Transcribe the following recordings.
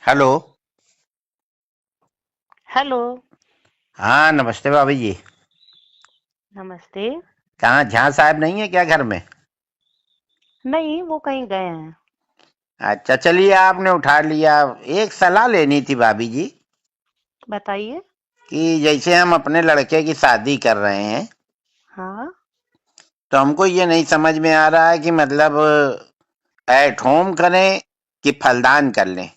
Hello. Hello. हाँ, नमस्ते भाभी जी। नमस्ते। कहाँ झां साहब नहीं है क्या घर में? नहीं, वो कहीं गए हैं। अच्छा, चलिए आपने उठा लिया। एक सलाह लेनी थी भाभी जी बताइए। कि जैसे हम अपने लड़के की शादी कर रहे हैं, हाँ। तो हमको ये नहीं समझ में आ रहा है कि मतलब एट होम करें कि फलदान कर लें।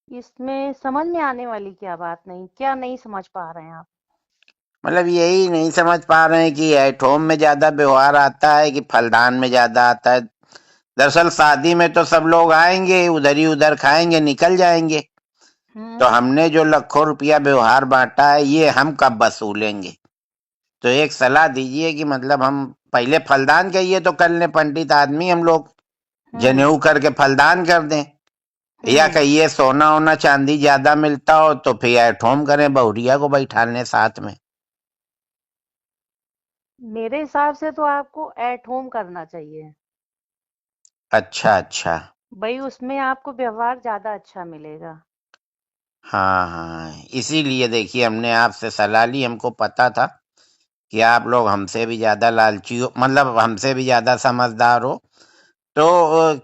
इसमें समझ में आने वाली क्या बात नहीं, क्या नहीं समझ पा रहे हैं आप? मतलब यही नहीं समझ पा रहे हैं कि एट होम में ज्यादा व्यवहार आता है कि फलदान में ज्यादा आता है। दरअसल शादी में तो सब लोग आएंगे, उधर ही उधर खाएंगे, निकल जाएंगे। तो हम्म। हमने जो लाखों रुपया व्यवहार बांटा है, ये हम कब वसूलेंगे? तो एक सलाह दीजिए कि मतलब हम पहले फलदान कहिए तो कर लें, पंडित आदमी हम लोग, हम्म। जनेऊ करके फलदान कर दें। या हम्म। कहिए सोना ओना चांदी ज्यादा मिलता हो तो फिर एट होम करें, बहुरिया को बैठा लें साथ में। मेरे हिसाब से तो आपको एट होम करना चाहिए। अच्छा अच्छा। भाई, उसमें आपको व्यवहार ज्यादा अच्छा मिलेगा। हाँ हाँ, इसीलिए देखिए हमने आपसे सलाह ली। हमको पता था कि आप लोग हमसे भी ज्यादा लालची हो, मतलब हमसे भी ज्यादा समझदार हो। तो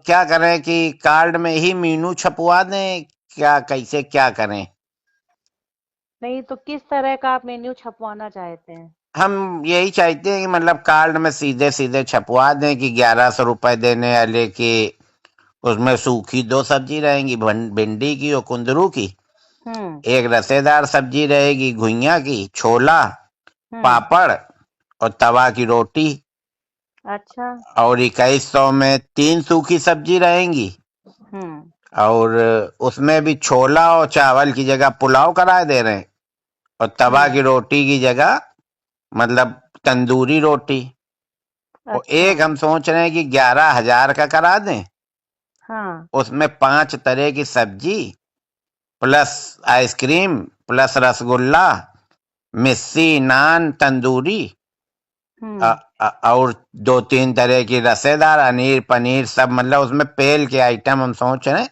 क्या करें कि कार्ड में ही मीनू छपवा दें, क्या कैसे क्या करें? नहीं तो किस तरह का आप मेन्यू छपवाना चाहते हैं? हम यही चाहते हैं कि मतलब कार्ड में सीधे सीधे छपवा दें कि 1100 रुपए देने वाले की, उसमें सूखी दो सब्जी रहेंगी, भिंडी की और कुंदरू की। हम्म। एक रसेदार सब्जी रहेगी घुइयां की, छोला, हम्म। पापड़ और तवा की रोटी। अच्छा। और 2100 में 3 सूखी सब्जी रहेंगी। हम्म। और उसमें भी छोला और चावल की जगह पुलाव करा दे रहे हैं। और तवा हम्म। की रोटी की जगह मतलब तंदूरी रोटी। और अच्छा। एक हम सोच रहे हैं कि 11,000 का करा दें। हाँ। उसमें 5 तरह की सब्जी प्लस आइसक्रीम प्लस रसगुल्ला, मिस्सी, नान, तंदूरी, हम्म। और 2-3 तरह की रसेदार, अनीर, पनीर, सब मतलब उसमें पेल के आइटम हम सोच रहे हैं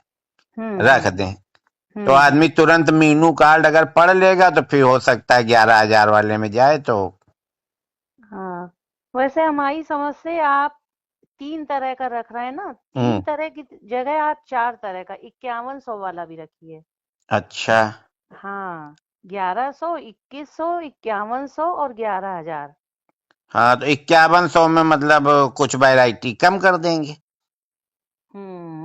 हम्म। रख दें। तो हम्म। आदमी तुरंत मीनू कार्ड अगर पढ़ लेगा तो फिर हो सकता है 11,000 वाले में जाए तो। हाँ, वैसे हमारी समझ से आप 3 तरह का रख रहे हैं ना, तीन हम्म। तरह की जगह आप 4 तरह का 5100 वाला भी रखिए। अच्छा। हाँ, 1100, 2100, 5100 और 11,000। हाँ, तो 5100 में मतलब कुछ वैरायटी कम कर देंगे।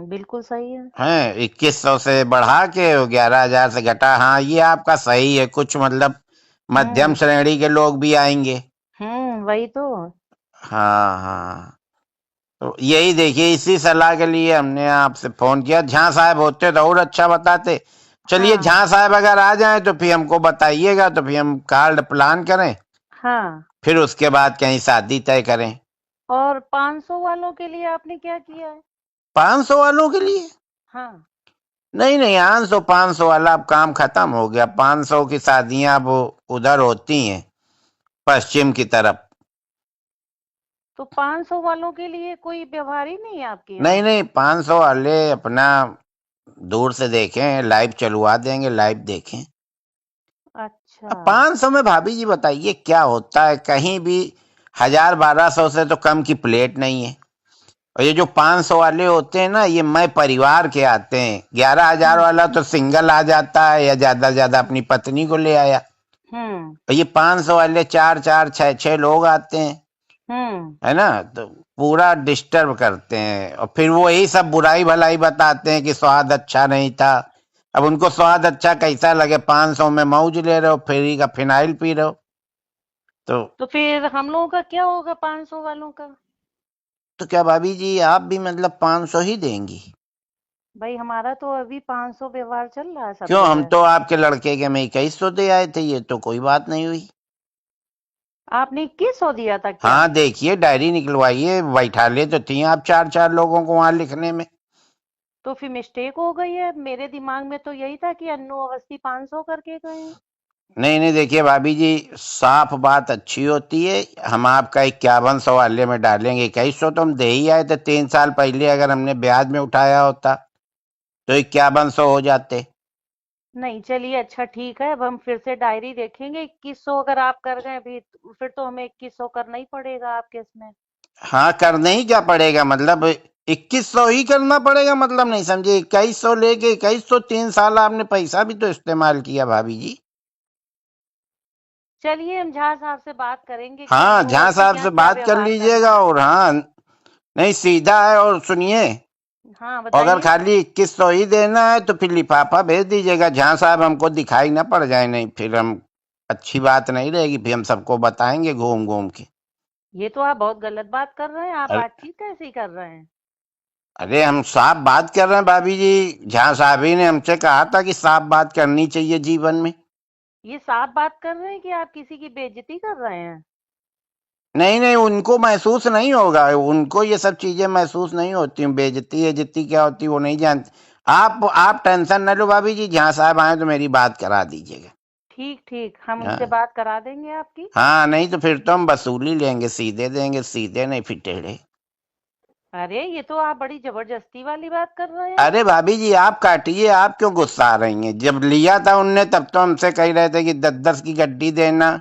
बिल्कुल सही है। हैं, 2100 से बढ़ा के 11,000 से घटा। हाँ, ये आपका सही है। कुछ मतलब मध्यम हम्म। श्रेणी के लोग भी आएंगे। वही तो। हाँ हाँ। तो यही देखिए, इसी सलाह के लिए हमने आपसे फोन किया। झां साहब होते तो और अच्छा बताते। चलिए, हाँ। झां साहब अगर आ जाए तो फिर हमको बताइएगा, तो फिर हम कार्ड प्लान करें, हाँ। फिर उसके बाद कहीं शादी तय करें। और 500 वालों के लिए आपने क्या किया है? 500 वालों के लिए? हाँ। नहीं नहीं, 500 वाला अब काम खत्म हो गया। 500 की शादियां अब उधर होती हैं, पश्चिम की तरफ। तो 500 वालों के लिए कोई व्यवहार ही नहीं है आपके नहीं यहाँ? नहीं, 500 वाले अपना दूर से देखें, लाइव चलवा देंगे, लाइव देखें। अच्छा। अब 500 में भाभी जी बताइए क्या होता है कहीं भी? 1000-1200 से तो कम की प्लेट नहीं है। और ये जो 500 वाले होते हैं ना, ये मैं परिवार के आते हैं। 11,000 हम्म। वाला तो सिंगल आ जाता है या ज्यादा से ज्यादा अपनी पत्नी को ले आया। हम्म। और ये 500 वाले 4-4, 6-6 लोग आते हैं, हम्म। है ना? तो पूरा डिस्टर्ब करते हैं और फिर वो यही सब बुराई भलाई बताते हैं कि स्वाद अच्छा नहीं था। अब उनको स्वाद अच्छा कैसा लगे? 500 में मौज ले रहे हो, फ्री का फिनाइल पी रहे हो। तो तो फिर हम लोगों का क्या होगा 500 वालों का? तो क्या भाभी जी आप भी मतलब 500 ही देंगी? भाई, हमारा तो अभी 500 व्यवहार चल रहा है सब क्यों, हम जगह। तो आपके लड़के के में 2100 दे आए थे, ये तो कोई बात नहीं हुई। आपने 2100 दिया था क्या? हाँ, देखिए डायरी निकलवाइए, बैठा ले तो थी आप 4-4 लोगों को वहां लिखने में। तो फिर मिस्टेक हो गई है, मेरे दिमाग में तो यही था कि अन्नू अवस्थी 500 करके गए हैं। नहीं नहीं, देखिए भाभी जी, साफ बात अच्छी होती है। हम आपका 5100 वाले में डालेंगे। 2100 तो हम दे ही आए थे 3 साल पहले, अगर हमने ब्याज में उठाया होता। तो 5100 हो जाते। नहीं, चलिए अच्छा ठीक है, अब हम फिर से डायरी देखेंगे। 2100 अगर आप कर गए अभी, फिर तो हमें 2100 करना ही पड़ेगा आपके इसमें। हाँ, करने ही क्या पड़ेगा, मतलब 2100 ही करना पड़ेगा, मतलब नहीं समझे। 2100 लेके 2100, 3 साल आपने पैसा भी तो इस्तेमाल किया भाभी जी। चलिए हम झा साहब से बात करेंगे कि हाँ, वो झा उनके साहब यहाँ से क्या बात कर व्यवहार लीजिएगा। करना है। और हाँ, नहीं सीधा है। और सुनिए, हाँ अगर बताइए। खाली 2100 ही देना है तो फिर लिफाफा भेज दीजिएगा। झा साहब हमको दिखाई ना पड़ जाए, नहीं फिर हम अच्छी बात नहीं रहेगी, फिर हम सबको बताएंगे घूम घूम के। ये तो आप बहुत गलत बात कर रहे हैं, आप अरे बातचीत कैसी कर रहे हैं। अरे, हम साफ बात कर रहे हैं भाभी जी। झा साहब ही ने हमसे कहा था कि साफ बात करनी चाहिए जीवन में। ये साफ बात कर रहे हैं कि आप किसी की बेइज्जती कर रहे हैं। नहीं नहीं, उनको महसूस नहीं होगा, उनको ये सब चीजें महसूस नहीं होती। बेइज्जती बेइज्जती क्या होती वो नहीं जानते। आप टेंशन न लो भाभी जी, जहाँ साहब आए तो मेरी बात करा दीजिएगा। ठीक ठीक, हम उनसे हाँ बात करा देंगे आपकी। हाँ, नहीं तो फिर तो हम वसूली लेंगे, सीधे देंगे, सीधे नहीं फिर टेढ़े। अरे ये तो आप बड़ी जबरदस्ती वाली बात कर रहे हैं। अरे भाभी जी, आप काटिए, आप क्यों गुस्सा आ रही हैं। जब लिया था उनने तब तो हमसे कह रहे थे कि 10-10 की गड्डी देना।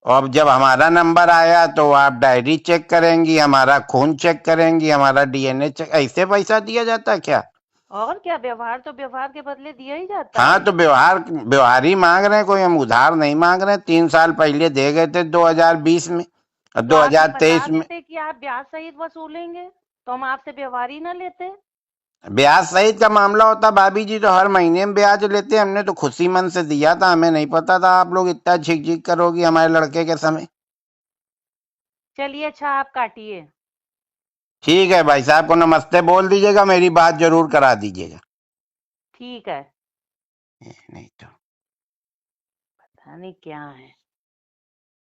और अब जब हमारा नंबर आया तो आप डायरी चेक करेंगी, हमारा खून चेक करेंगी, हमारा डीएनए चेक। ऐसे पैसा दिया जाता है क्या। और क्या, व्यवहार तो व्यवहार के बदले दिया ही जाता हाँ, है। तो व्यवहार व्यवहार ही मांग रहे हैं, कोई हम उधार नहीं मांग रहे हैं। 3 साल पहले दे गए थे 2020 में और तो आप ये 2023 बता में। देते कि आप ब्याज सहित वसूलेंगे, तो हम आपसे व्यवहार ही ना लेते। ब्याज सहित का मामला होता भाभी जी तो हर महीने में ब्याज लेते। हमने तो खुशी मन से दिया था, हमें नहीं पता था आप लोग इतना झिक झिक करोगी हमारे लड़के के समय। चलिए अच्छा, आप काटिए। ठीक है, भाई साहब को नमस्ते बोल दीजिएगा, मेरी बात जरूर करा दीजिएगा। ठीक है। नहीं तो पता नहीं क्या है।